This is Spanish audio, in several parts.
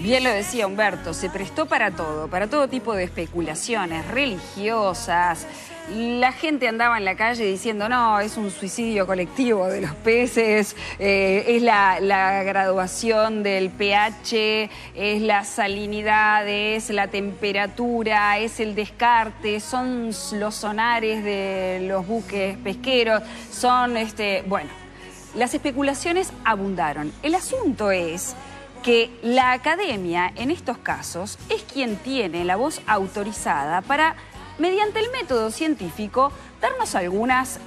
Bien lo decía Humberto, se prestó para todo tipo de especulaciones religiosas. La gente andaba en la calle diciendo, no, es un suicidio colectivo de los peces, es la graduación del pH, es la salinidad, es la temperatura, es el descarte, son los sonares de los buques pesqueros, son, bueno, las especulaciones abundaron. El asunto es que la academia, en estos casos, es quien tiene la voz autorizada para, mediante el método científico, darnos algunas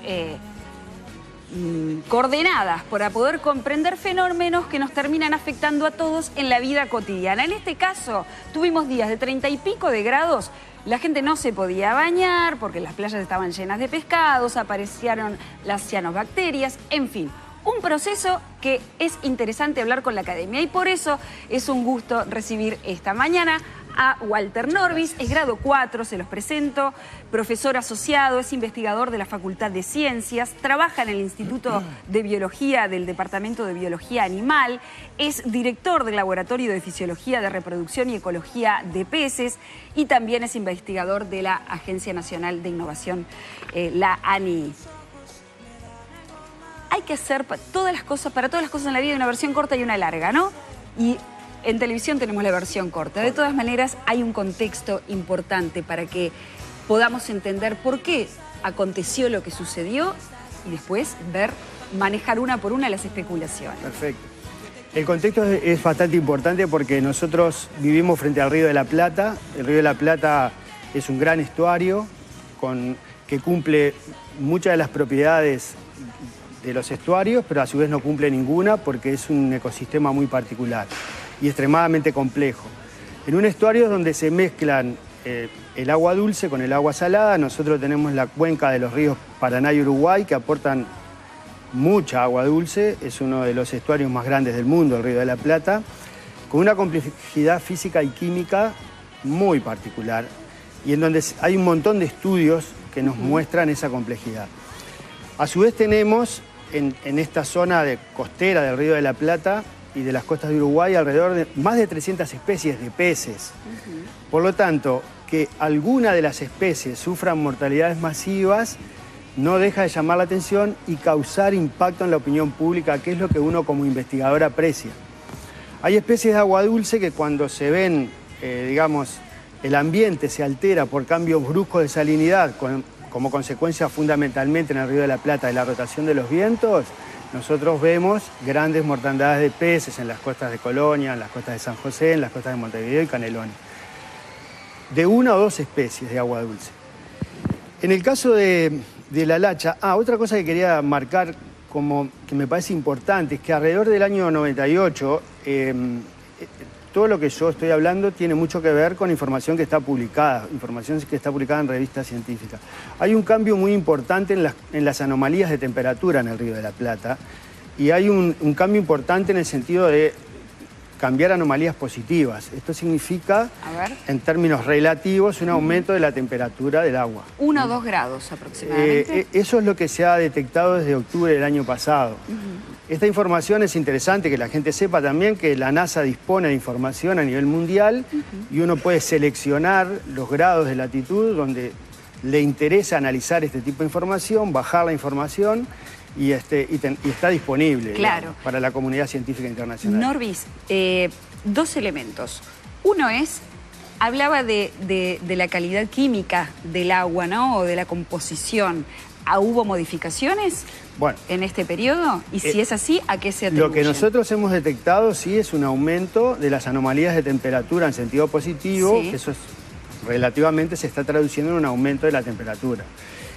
coordenadas para poder comprender fenómenos que nos terminan afectando a todos en la vida cotidiana. En este caso, tuvimos días de 30 y pico de grados. La gente no se podía bañar porque las playas estaban llenas de pescados, aparecieron las cianobacterias, en fin. Un proceso que es interesante hablar con la academia y por eso es un gusto recibir esta mañana a Walter Norbis, es grado 4, se los presento, profesor asociado, es investigador de la Facultad de Ciencias, trabaja en el Instituto de Biología del Departamento de Biología Animal, es director del Laboratorio de Fisiología de Reproducción y Ecología de Peces y también es investigador de la Agencia Nacional de Innovación, la ANI. Hay que hacer para todas las cosas en la vida hay una versión corta y una larga, ¿no? Y en televisión tenemos la versión corta. De todas maneras, hay un contexto importante para que podamos entender por qué aconteció lo que sucedió y después manejar una por una las especulaciones. Perfecto. El contexto es bastante importante porque nosotros vivimos frente al Río de la Plata. El Río de la Plata es un gran estuario que cumple muchas de las propiedades de los estuarios, pero a su vez no cumple ninguna porque es un ecosistema muy particular y extremadamente complejo. En un estuario donde se mezclan el agua dulce con el agua salada, nosotros tenemos la cuenca de los ríos Paraná y Uruguay que aportan mucha agua dulce, es uno de los estuarios más grandes del mundo, el Río de la Plata, con una complejidad física y química muy particular y en donde hay un montón de estudios que nos muestran esa complejidad. A su vez tenemos en esta zona costera del Río de la Plata y de las costas de Uruguay alrededor de más de 300 especies de peces. Por lo tanto, que alguna de las especies sufran mortalidades masivas no deja de llamar la atención y causar impacto en la opinión pública, que es lo que uno como investigador aprecia. Hay especies de agua dulce que cuando se ven, digamos, el ambiente se altera por cambios bruscos de salinidad, como consecuencia fundamentalmente en el Río de la Plata de la rotación de los vientos, nosotros vemos grandes mortandades de peces en las costas de Colonia, en las costas de San José, en las costas de Montevideo y Canelones. De una o dos especies de agua dulce. En el caso de la lacha, otra cosa que quería marcar como que me parece importante es que alrededor del año 98, todo lo que yo estoy hablando tiene mucho que ver con información que está publicada, en revistas científicas. Hay un cambio muy importante en las anomalías de temperatura en el Río de la Plata y hay un cambio importante en el sentido de cambiar anomalías positivas. Esto significa, en términos relativos, un aumento de la temperatura del agua. 1 o 2 grados aproximadamente. Eso es lo que se ha detectado desde octubre del año pasado. Esta información es interesante que la gente sepa también que la NASA dispone de información a nivel mundial y uno puede seleccionar los grados de latitud donde le interesa analizar este tipo de información, bajar la información y está disponible, digamos, para la comunidad científica internacional. Norbis, 2 elementos. Uno es, hablaba de la calidad química del agua, ¿no? O de la composición. ¿Hubo modificaciones en este periodo? Y si es así, ¿a qué se atribuye? Lo que nosotros hemos detectado sí es un aumento de las anomalías de temperatura en sentido positivo. Sí. Eso relativamente se está traduciendo en un aumento de la temperatura.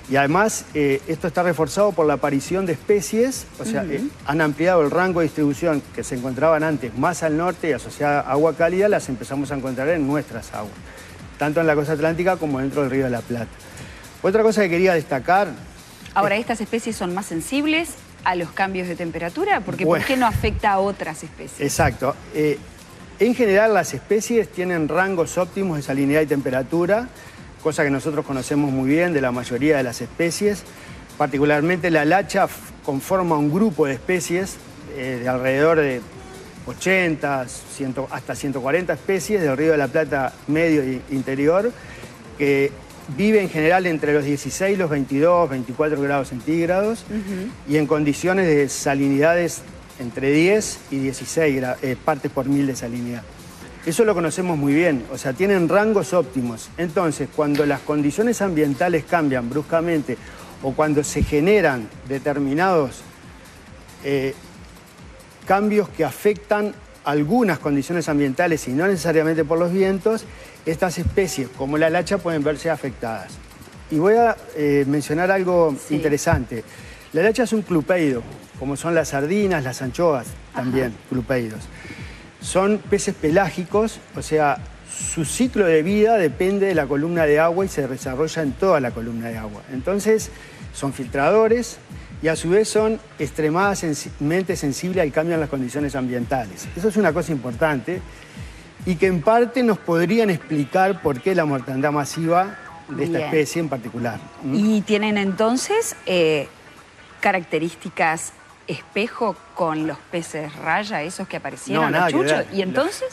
Y además, esto está reforzado por la aparición de especies, o sea, han ampliado el rango de distribución que se encontraban antes más al norte y asociada a agua cálida, las empezamos a encontrar en nuestras aguas, tanto en la costa atlántica como dentro del Río de la Plata. Otra cosa que quería destacar... Ahora, ¿estas especies son más sensibles a los cambios de temperatura? Porque ¿por qué no afecta a otras especies? Exacto. En general, las especies tienen rangos óptimos de salinidad y temperatura, cosa que nosotros conocemos muy bien de la mayoría de las especies. Particularmente la lacha conforma un grupo de especies de alrededor de 80, 100, hasta 140 especies del Río de la Plata medio e interior, que vive en general entre los 16, los 22, 24 grados centígrados y en condiciones de salinidades entre 10 y 16 partes por mil de salinidad. Eso lo conocemos muy bien, o sea, tienen rangos óptimos. Entonces, cuando las condiciones ambientales cambian bruscamente o cuando se generan determinados cambios que afectan algunas condiciones ambientales y no necesariamente por los vientos, estas especies, como la lacha, pueden verse afectadas. Y voy a mencionar algo interesante. La lacha es un clupeido, como son las sardinas, las anchoas, también clupeidos. Son peces pelágicos, o sea, su ciclo de vida depende de la columna de agua y se desarrolla en toda la columna de agua. Entonces, son filtradores y a su vez son extremadamente sensibles al cambio en las condiciones ambientales. Eso es una cosa importante y que en parte nos podrían explicar por qué la mortandad masiva de esta especie en particular. ¿Y tienen entonces características espejo con los peces raya, esos que aparecieron, los chuchos? ¿Y entonces?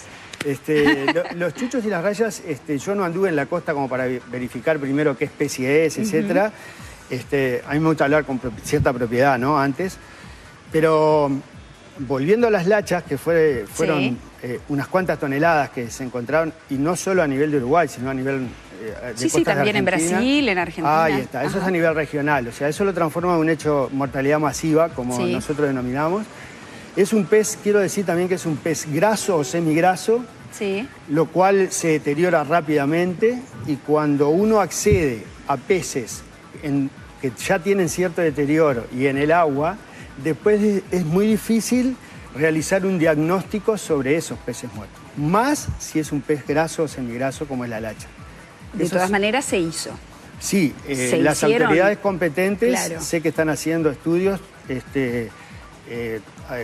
Los chuchos y las rayas, yo no anduve en la costa como para verificar primero qué especie es, etcétera. A mí me gusta hablar con cierta propiedad, ¿no? Antes. Pero volviendo a las lachas, que fueron unas cuantas toneladas que se encontraron, y no solo a nivel de Uruguay, sino a nivel de costas también de en Brasil, en Argentina. Ahí está, eso es a nivel regional, o sea, eso lo transforma en un hecho mortalidad masiva, como nosotros denominamos. Es un pez, quiero decir también que es un pez graso o semigraso, lo cual se deteriora rápidamente, y cuando uno accede a peces que ya tienen cierto deterioro y en el agua, después es muy difícil realizar un diagnóstico sobre esos peces muertos. Más si es un pez graso o semigraso como es la lacha. De todas maneras se hizo. Sí, las autoridades competentes sé que están haciendo estudios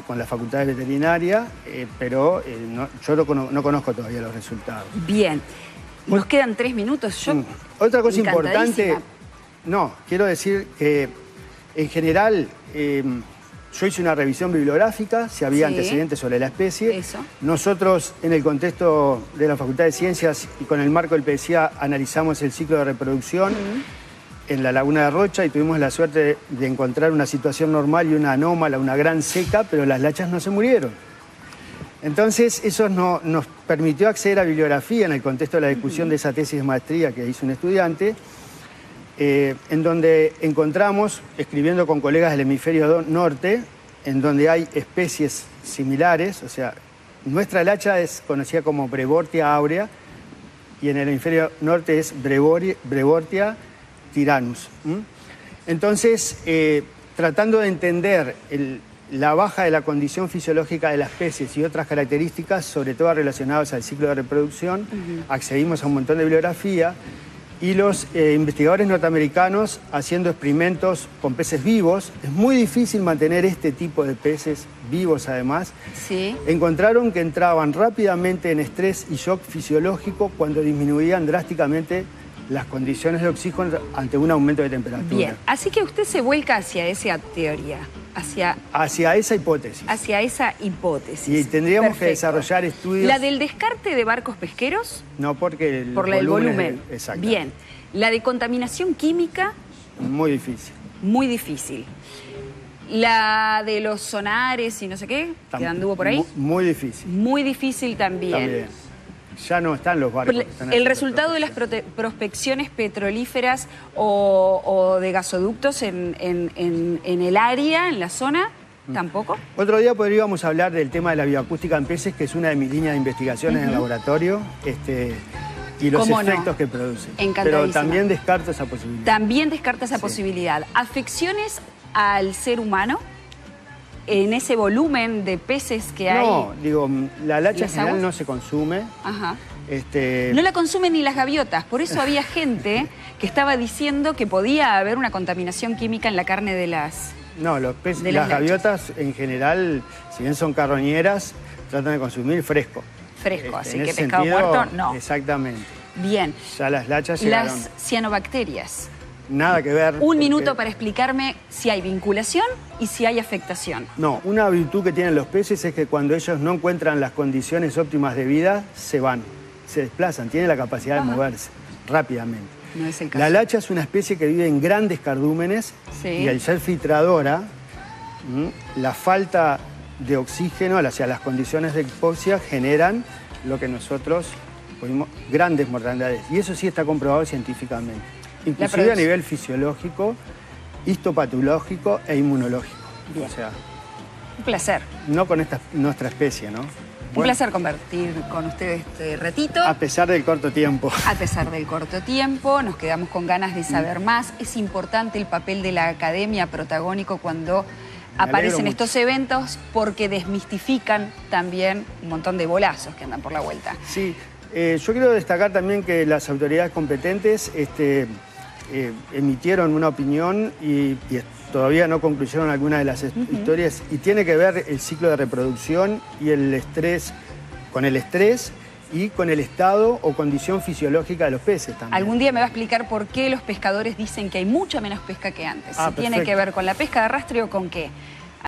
con la Facultad de Veterinaria, pero yo no conozco todavía los resultados. Bien, nos quedan 3 minutos. Otra cosa importante, quiero decir que en general yo hice una revisión bibliográfica, si había antecedentes sobre la especie. Nosotros, en el contexto de la Facultad de Ciencias y con el marco del PDCA, analizamos el ciclo de reproducción en la Laguna de Rocha y tuvimos la suerte de encontrar una situación normal y una anómala, una gran seca, pero las lachas no se murieron. Entonces, eso nos permitió acceder a bibliografía en el contexto de la discusión de esa tesis de maestría que hizo un estudiante, en donde encontramos, escribiendo con colegas del hemisferio norte, en donde hay especies similares, o sea, nuestra lacha es conocida como Brevortia aurea y en el hemisferio norte es Brevortia tyrannus. Entonces, tratando de entender la baja de la condición fisiológica de las especies y otras características, sobre todo relacionadas al ciclo de reproducción, accedimos a un montón de bibliografía. Y los investigadores norteamericanos, haciendo experimentos con peces vivos, es muy difícil mantener este tipo de peces vivos además, encontraron que entraban rápidamente en estrés y shock fisiológico cuando disminuían drásticamente las condiciones de oxígeno ante un aumento de temperatura. Bien, así que usted se vuelca hacia esa teoría, hacia esa hipótesis. Hacia esa hipótesis. Y tendríamos que desarrollar estudios... ¿La del descarte de barcos pesqueros? No, porque el volumen. Exacto. Bien. ¿La de contaminación química? Muy difícil. Muy difícil. ¿La de los sonares y no sé qué? ¿Que anduvo por ahí? Muy difícil. Muy difícil también. Ya no están los barcos. ¿El resultado de las prospecciones petrolíferas o de gasoductos en el área, en la zona, tampoco? Otro día podríamos hablar del tema de la bioacústica en peces, que es una de mis líneas de investigación en el laboratorio, y los efectos que produce. Pero también descarto esa posibilidad. También descarta esa posibilidad. ¿Afecciones al ser humano? En ese volumen de peces que hay. No, digo, la lacha en general no se consume. No la consumen ni las gaviotas. Por eso había gente que estaba diciendo que podía haber una contaminación química en la carne de las... No, los peces, las gaviotas en general, si bien son carroñeras, tratan de consumir fresco. Fresco, así que pescado muerto, no. Exactamente. Bien. Ya las lachas llegaron. Las cianobacterias. nada que ver. Un minuto para explicarme si hay vinculación y si hay afectación. No, una virtud que tienen los peces es que cuando ellos no encuentran las condiciones óptimas de vida, se van, se desplazan, tienen la capacidad de moverse rápidamente. No es el caso. La lacha es una especie que vive en grandes cardúmenes y al ser filtradora, la falta de oxígeno, o sea, las condiciones de hipoxia generan lo que nosotros oímos, grandes mortandades. Y eso sí está comprobado científicamente. Inclusive a nivel fisiológico, histopatológico e inmunológico. Bien. O sea, Un placer. no con nuestra especie, ¿no? Un placer compartir con ustedes este ratito. A pesar del corto tiempo. A pesar del corto tiempo, nos quedamos con ganas de saber más. Es importante el papel de la academia protagónico cuando aparecen estos eventos porque desmistifican también un montón de bolazos que andan por la vuelta. Sí, yo quiero destacar también que las autoridades competentes emitieron una opinión y todavía no concluyeron alguna de las historias y tiene que ver el ciclo de reproducción y el estrés, con el estrés y con el estado o condición fisiológica de los peces también. Algún día me va a explicar por qué los pescadores dicen que hay mucha menos pesca que antes. Si tiene que ver con la pesca de arrastre o con qué.